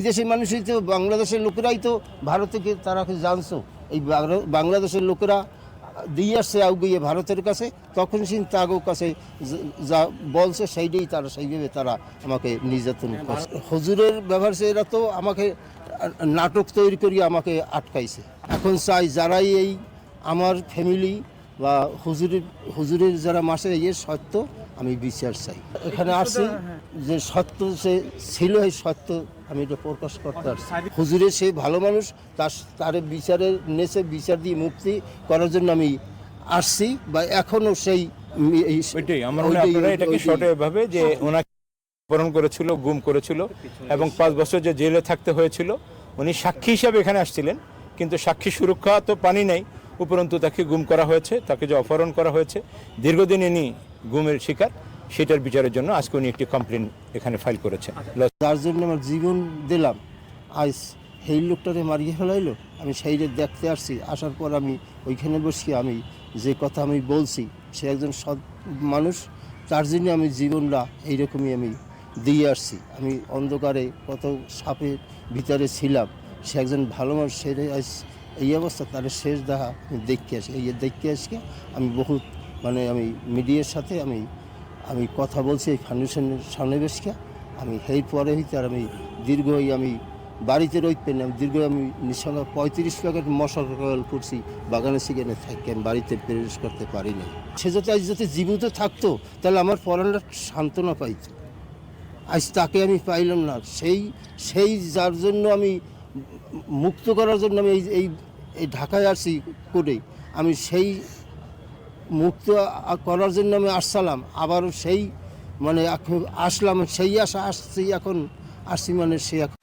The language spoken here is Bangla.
বিদেশি মানুষই তো বাংলাদেশের লোকেরাই তো ভারতকে তারা জানছো, এই বাংলাদেশের লোকেরা দিয়ে আসছে আউগিয়ে ভারতের কাছে, তখন সে তাগো কাছে যা বলছে সেইটাই তারা সেইভাবে তারা আমাকে নির্যাতন করছে। হুজুরের ব্যবহার সে এরা তো আমাকে নাটক তৈরি করিয়ে আমাকে আটকাইছে। এখন চাই যারাই এই আমার ফ্যামিলি বা হুজুরের যারা মাসে ইয়ে সত্য, আমি বিচার চাই। এখানে আসছি যে সত্য সে ছিল, এই সত্য আমি এটা প্রকাশ করতে আসছি। হুজুরের সে ভালো মানুষ, তার বিচারের নেচে বিচার দিয়ে মুক্তি করার জন্য আমি আসছি, বা এখনো সেই এটাকে শর্টে ভাবে যে ওনাকে অপহরণ করেছিল, গুম করেছিল এবং 5 বছর যে জেলে থাকতে হয়েছিল। উনি সাক্ষী হিসাবে এখানে আসছিলেন, কিন্তু সাক্ষী সুরক্ষা তো পানি নাই, উপরন্তু তাকে গুম করা হয়েছে, তাকে যে অপহরণ করা হয়েছে, দীর্ঘদিন ইনি গুমের শিকার, সেটার বিচারের জন্য আজকে উনি একটি কমপ্লেন এখানে ফাইল করেছেন। যার জন্য আমার জীবন দিলাম, আজ সেই লোকটারে মারিয়ে ফেলাইলো। আমি সেইটা দেখতে আসছি, আসার পর আমি ওইখানে বসে আমি যে কথা আমি বলছি, সে একজন সৎ মানুষ, তার জন্য আমি জীবনটা এইরকমই আমি দিয়ে আসছি। আমি অন্ধকারে কত সাপের ভিতরে ছিলাম, সে একজন ভালো মানুষ, সেটাই আজ এই অবস্থা, তার শেষ দেখা আমি দেখতে আসি। এই দেখতে আসি আমি বহুত আমি মিডিয়ার সাথে আমি কথা বলছি, এই ফাউন্ডেশনের সামনে বসে আমি সেই পরে হইতে আর আমি দীর্ঘ আমি বাড়িতে রইতে না, দীর্ঘ আমি নিঃসঙ্গ 35 প্যাকেট মশলা কয়েল করছি বাগানে সেখানে থাকি, আমি বাড়িতে প্রবেশ করতে পারি না। সে যদি জীবিত থাকতো তাহলে আমার পরাণটা সান্ত্বনা পাইত, আজ তাকে আমি পাইলাম না। সেই যার জন্য আমি মুক্ত করার জন্য আমি এই ঢাকায় আসছি করে, আমি সেই মুক্ত করার জন্য আমি আসছিলাম, আবার সেই আসলাম, সেই আশা আসছি, এখন আসছি সে এখন